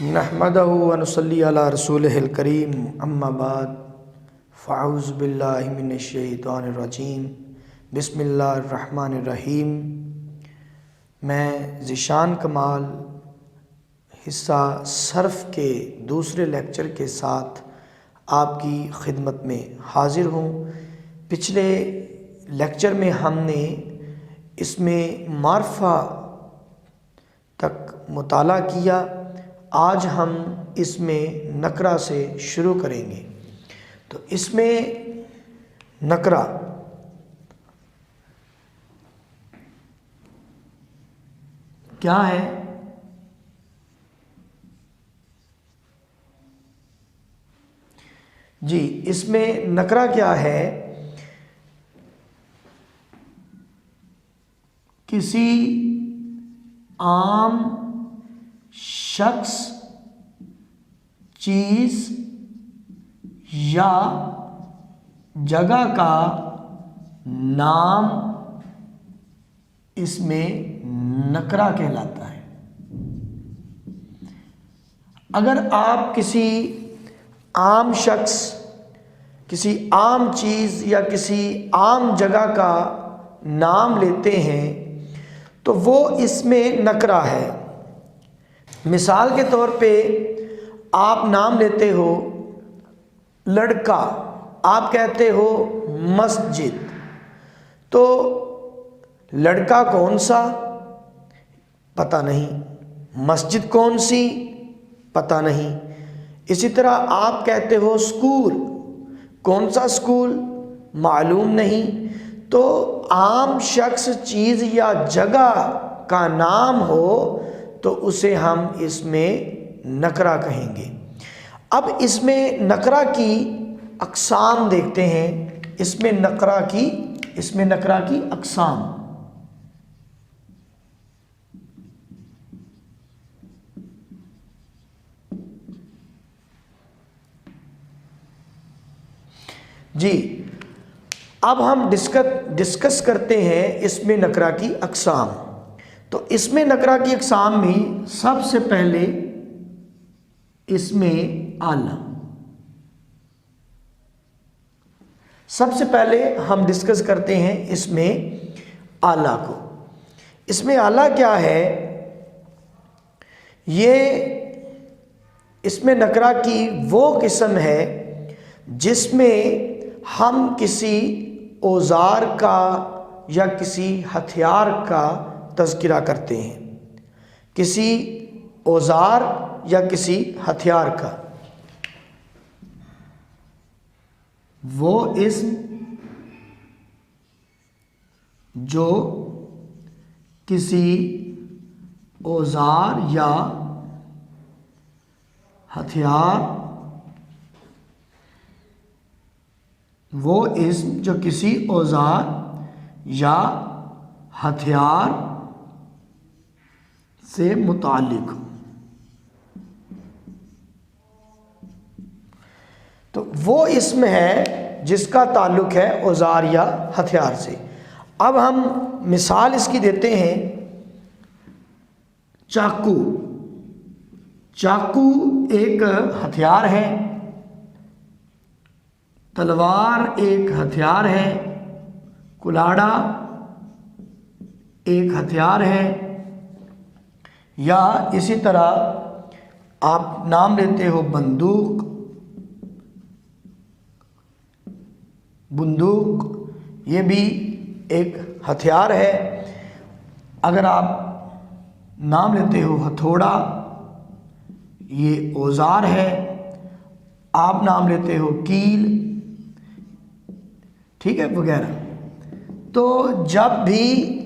نحمدہ و نصلی علی رسولہ الکریم اما بعد فاعوذ باللہ من الشیطان الرجیم بسم اللہ الرحمن الرحیم۔ میں ذیشان کمال حصہ صرف کے دوسرے لیکچر کے ساتھ آپ کی خدمت میں حاضر ہوں۔ پچھلے لیکچر میں ہم نے اس میں معرفہ تک مطالعہ کیا، آج ہم اس میں نکرہ سے شروع کریں گے۔ تو اس میں نکرہ کیا ہے؟ جی، اس میں نکرہ کیا ہے؟ کسی عام شخص، چیز یا جگہ کا نام اس میں نکرہ کہلاتا ہے۔ اگر آپ کسی عام شخص، کسی عام چیز یا کسی عام جگہ کا نام لیتے ہیں تو وہ اس میں نکرہ ہے۔ مثال کے طور پہ آپ نام لیتے ہو لڑکا، آپ کہتے ہو مسجد، تو لڑکا کون سا پتہ نہیں، مسجد کون سی پتہ نہیں۔ اسی طرح آپ کہتے ہو اسکول، کون سا اسکول معلوم نہیں۔ تو عام شخص، چیز یا جگہ کا نام ہو تو اسے ہم اس میں نکرہ کہیں گے۔ اب اس میں نکرہ کی اقسام دیکھتے ہیں۔ اس میں نکرہ کی اقسام۔ جی، اب ہم ڈسکس کرتے ہیں اس میں نکرہ کی اقسام۔ تو اس میں نکرہ کی اقسام میں سب سے پہلے اس میں اعلیٰ۔ سب سے پہلے ہم ڈسکس کرتے ہیں اس میں اعلیٰ کو۔ اس میں اعلیٰ کیا ہے؟ اس میں نکرہ کی وہ قسم ہے جس میں ہم کسی اوزار کا یا کسی ہتھیار کا تذکرہ کرتے ہیں۔ کسی اوزار یا کسی ہتھیار کا وہ اسم جو کسی اوزار یا ہتھیار، وہ اسم جو کسی اوزار یا ہتھیار سے متعلق ہو۔ تو وہ اسم ہے جس کا تعلق ہے اوزار یا ہتھیار سے۔ اب ہم مثال اس کی دیتے ہیں۔ چاقو، چاقو ایک ہتھیار ہے۔ تلوار ایک ہتھیار ہے۔ کلاڑا ایک ہتھیار ہے۔ یا اسی طرح آپ نام لیتے ہو بندوق، بندوق یہ بھی ایک ہتھیار ہے۔ اگر آپ نام لیتے ہو ہتھوڑا، یہ اوزار ہے۔ آپ نام لیتے ہو کیل، ٹھیک ہے، وغیرہ۔ تو جب بھی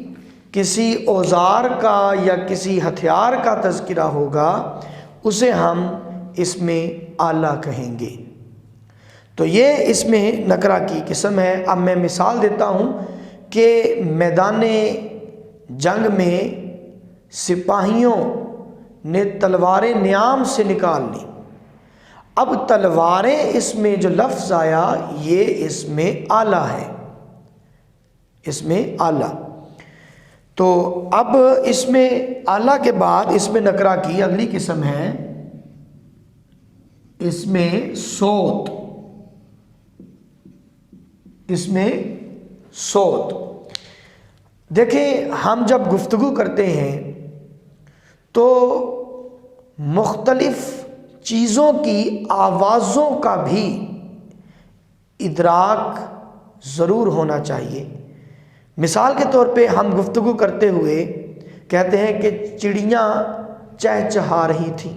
کسی اوزار کا یا کسی ہتھیار کا تذکرہ ہوگا اسے ہم اس میں اعلیٰ کہیں گے۔ تو یہ اس میں نکرہ کی قسم ہے۔ اب میں مثال دیتا ہوں کہ میدان جنگ میں سپاہیوں نے تلواریں نیام سے نکال لیں۔ اب تلواریں اس میں جو لفظ آیا یہ اس میں اعلیٰ ہے، اس میں اعلیٰ۔ تو اب اس میں اعلیٰ کے بعد اس میں نکرہ کی اگلی قسم ہے اس میں صوت، اس میں صوت۔ دیکھیں ہم جب گفتگو کرتے ہیں تو مختلف چیزوں کی آوازوں کا بھی ادراک ضرور ہونا چاہیے۔ مثال کے طور پہ ہم گفتگو کرتے ہوئے کہتے ہیں کہ چڑیاں چہچہا رہی تھیں،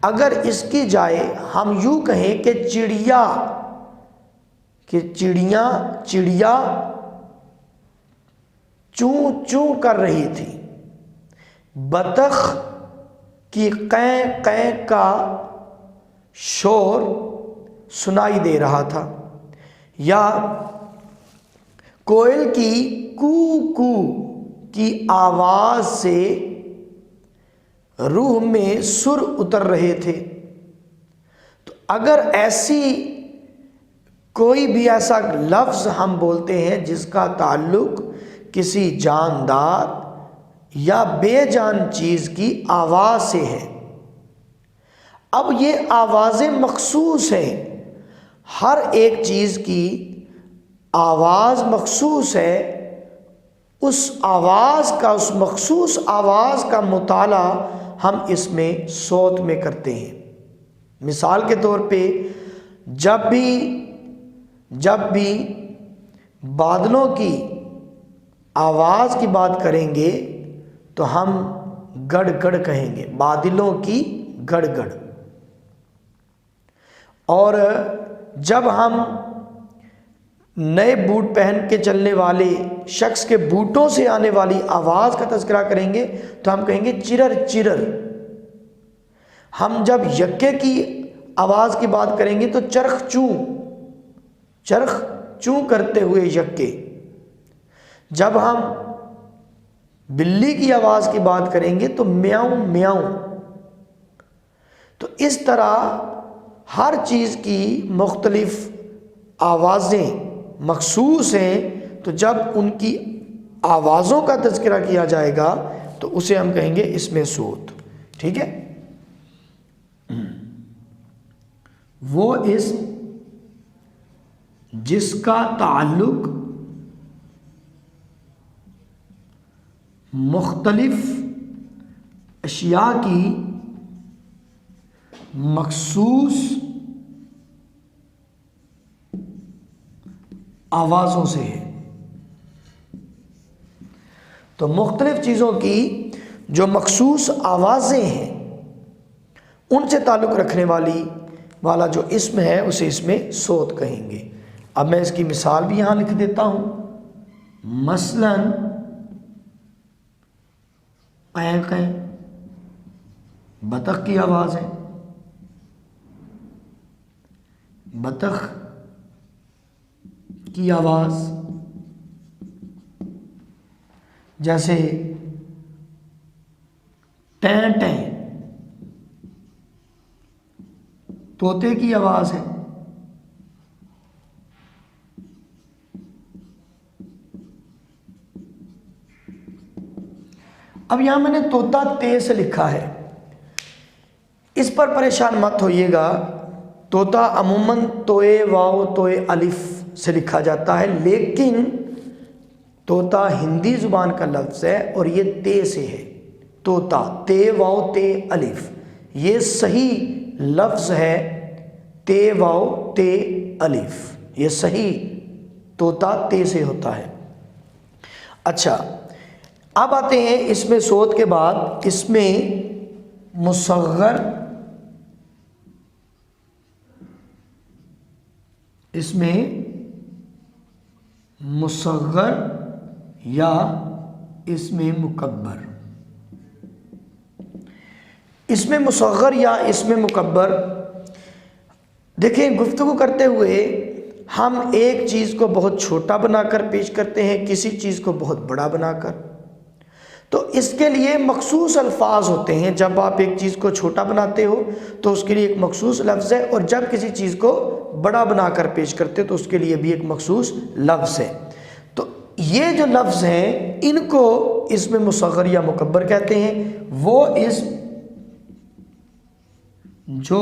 اگر اس کی جائے ہم یوں کہیں کہ چڑیا چوں چوں کر رہی تھی، بطخ کی قیں قیں کا شور سنائی دے رہا تھا، یا کوئل کی کو کو کی آواز سے روح میں سر اتر رہے تھے۔ تو اگر ایسی کوئی بھی ایسا لفظ ہم بولتے ہیں جس کا تعلق کسی جاندار یا بے جان چیز کی آواز سے ہے، اب یہ آوازیں مخصوص ہیں، ہر ایک چیز کی آواز مخصوص ہے، اس آواز کا، اس مخصوص آواز کا مطالعہ ہم اس میں صوت میں کرتے ہیں۔ مثال کے طور پہ جب بھی بادلوں کی آواز کی بات کریں گے تو ہم گڑ گڑ کہیں گے، بادلوں کی گڑ گڑ۔ اور جب ہم نئے بوٹ پہن کے چلنے والے شخص کے بوٹوں سے آنے والی آواز کا تذکرہ کریں گے تو ہم کہیں گے چرر چرر۔ ہم جب یکے کی آواز کی بات کریں گے تو چرخ چوں کرتے ہوئے یکے۔ جب ہم بلی کی آواز کی بات کریں گے تو میاؤں میاؤں۔ تو اس طرح ہر چیز کی مختلف آوازیں مخصوص ہیں، تو جب ان کی آوازوں کا تذکرہ کیا جائے گا تو اسے ہم کہیں گے اس میں صوت۔ ٹھیک ہے، وہ اسم جس کا تعلق مختلف اشیاء کی مخصوص آوازوں سے ہے۔ تو مختلف چیزوں کی جو مخصوص آوازیں ہیں ان سے تعلق رکھنے والا جو اسم ہے اسے اس میں صوت کہیں گے۔ اب میں اس کی مثال بھی یہاں لکھ دیتا ہوں۔ مثلاً قیں قیں، بطخ کی آواز ہے، بطخ کی آواز، جیسے ٹیں ٹیں، طوطے کی آواز ہے، اب یہاں میں نے طوطا تے سے لکھا ہے، اس پر پریشان مت ہوئیے گا۔ طوطا عموماً توئے واو توئے الف سے لکھا جاتا ہے، لیکن طوطا ہندی زبان کا لفظ ہے اور یہ تے سے ہے۔ طوطا تے واو تے الف، یہ صحیح لفظ ہے، تے واو تے الف، یہ صحیح طوطا تے سے ہوتا ہے۔ اچھا، اب آتے ہیں اس میں صوت کے بعد اس میں مصغر، اس میں مصغر یا اس میں مکبر۔ اس میں مصغر یا اس میں مکبر، دیکھیں گفتگو کرتے ہوئے ہم ایک چیز کو بہت چھوٹا بنا کر پیش کرتے ہیں، کسی چیز کو بہت بڑا بنا کر، تو اس کے لیے مخصوص الفاظ ہوتے ہیں۔ جب آپ ایک چیز کو چھوٹا بناتے ہو تو اس کے لیے ایک مخصوص لفظ ہے، اور جب کسی چیز کو بڑا بنا کر پیش کرتے ہو تو اس کے لیے بھی ایک مخصوص لفظ ہے۔ تو یہ جو لفظ ہیں ان کو اس میں مصغر یا مکبر کہتے ہیں۔ وہ اسم جو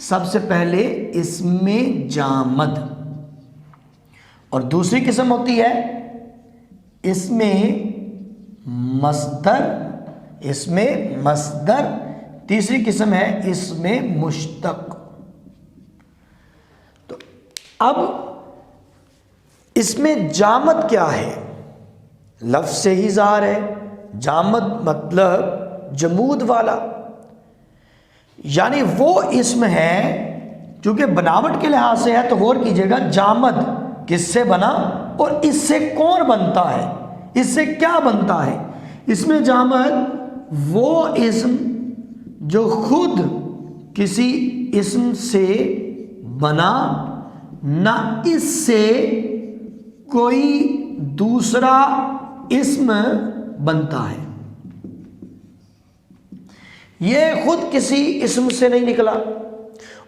سب سے پہلے اسم جامد، اور دوسری قسم ہوتی ہے اسم مصدر، اسم مصدر، تیسری قسم ہے اسم مشتق۔ تو اب اسم جامد کیا ہے؟ لفظ سے ہی ظاہر ہے، جامد مطلب جمود والا، یعنی وہ اسم ہے چونکہ بناوٹ کے لحاظ سے ہے تو غور کیجئے گا، جامد کس سے بنا اور اس سے کون بنتا ہے، اس سے کیا بنتا ہے؟ اسم جامد وہ اسم جو خود کسی اسم سے بنا، نہ اس سے کوئی دوسرا اسم بنتا ہے، یہ خود کسی اسم سے نہیں نکلا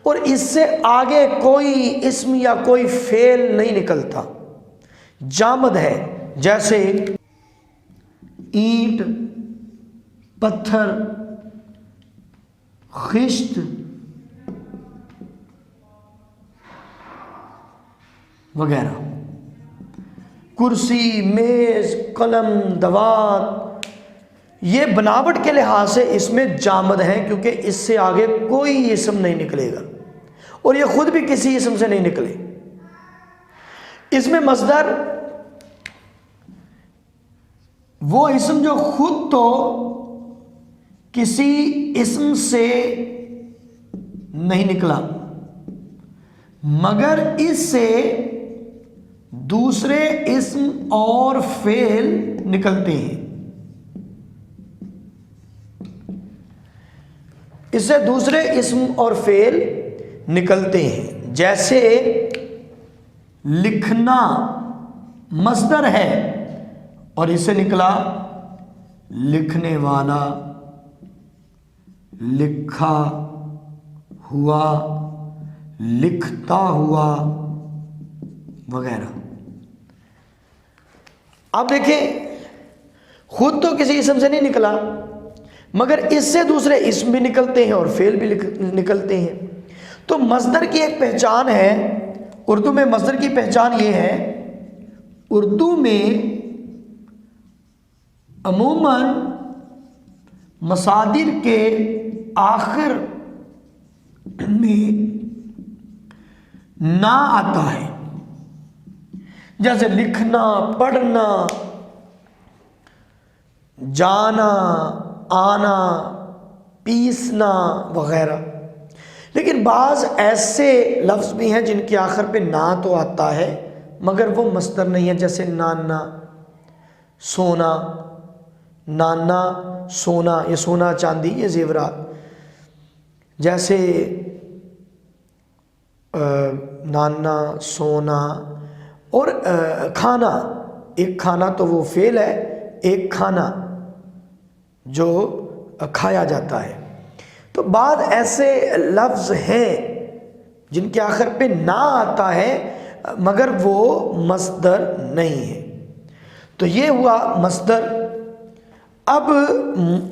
اور اس سے آگے کوئی اسم یا کوئی فعل نہیں نکلتا، جامد ہے۔ جیسے اینٹ، پتھر، خشت وغیرہ، کرسی، میز، قلم، دوات، یہ بناوٹ کے لحاظ سے اس میں جامد ہیں کیونکہ اس سے آگے کوئی اسم نہیں نکلے گا اور یہ خود بھی کسی اسم سے نہیں نکلے۔ اس میں مصدر وہ اسم جو خود تو کسی اسم سے نہیں نکلا مگر اس سے دوسرے اسم اور فعل نکلتے ہیں، اس سے دوسرے اسم اور فعل نکلتے ہیں۔ جیسے لکھنا مصدر ہے اور اس سے نکلا لکھنے والا، لکھا ہوا، لکھتا ہوا وغیرہ۔ اب دیکھیں خود تو کسی اسم سے نہیں نکلا مگر اس سے دوسرے اسم بھی نکلتے ہیں اور فعل بھی نکلتے ہیں۔ تو مصدر کی ایک پہچان ہے، اردو میں مصدر کی پہچان یہ ہے، اردو میں عموماً مصادر کے آخر میں نا آتا ہے، جیسے لکھنا، پڑھنا، جانا، آنا، پیسنا وغیرہ۔ لیکن بعض ایسے لفظ بھی ہیں جن کے آخر پہ نا تو آتا ہے مگر وہ مصدر نہیں ہے، جیسے نانا، سونا، نانا، سونا، یہ سونا چاندی، یہ زیورات، جیسے نانا، سونا، اور کھانا، ایک کھانا تو وہ فعل ہے، ایک کھانا جو کھایا جاتا ہے۔ تو بعض ایسے لفظ ہیں جن کے آخر پہ نا آتا ہے مگر وہ مصدر نہیں ہے، تو یہ ہوا مصدر۔ اب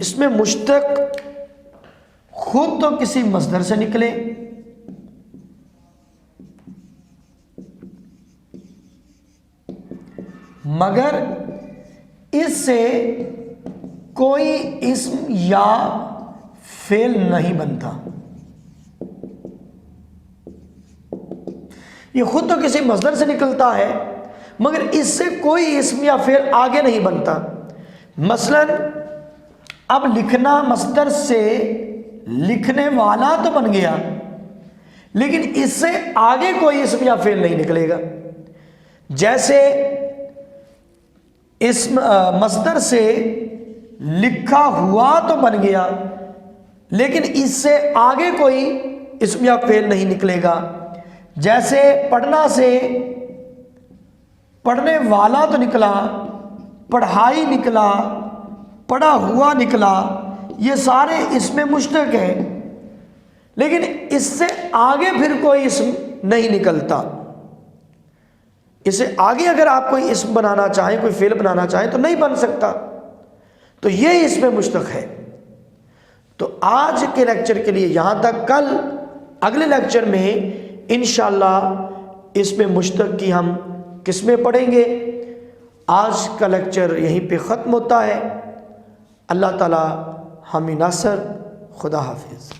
اس میں مشتق خود تو کسی مصدر سے نکلے مگر اس سے کوئی اسم یا فعل نہیں بنتا، یہ خود تو کسی مصدر سے نکلتا ہے مگر اس سے کوئی اسم یا فعل آگے نہیں بنتا۔ مثلا اب لکھنا مصدر سے لکھنے والا تو بن گیا لیکن اس سے آگے کوئی اسم یا فعل نہیں نکلے گا۔ جیسے اسم مصدر سے لکھا ہوا تو بن گیا لیکن اس سے آگے کوئی اسم یا فعل نہیں نکلے گا۔ جیسے پڑھنا سے پڑھنے والا تو نکلا، پڑھائی نکلا، پڑھا ہوا نکلا، یہ سارے اسم مشتق ہیں لیکن اس سے آگے پھر کوئی اسم نہیں نکلتا۔ اس سے آگے اگر آپ کوئی اسم بنانا چاہیں، کوئی فعل بنانا چاہیں تو نہیں بن سکتا، تو یہ اسم مشتق ہے۔ تو آج کے لیکچر کے لیے یہاں تک، کل اگلے لیکچر میں انشاءاللہ اس میں مشتق کی ہم قسمیں پڑھیں گے۔ آج کا لیکچر یہیں پہ ختم ہوتا ہے۔ اللہ تعالی حامی ناصر، خدا حافظ۔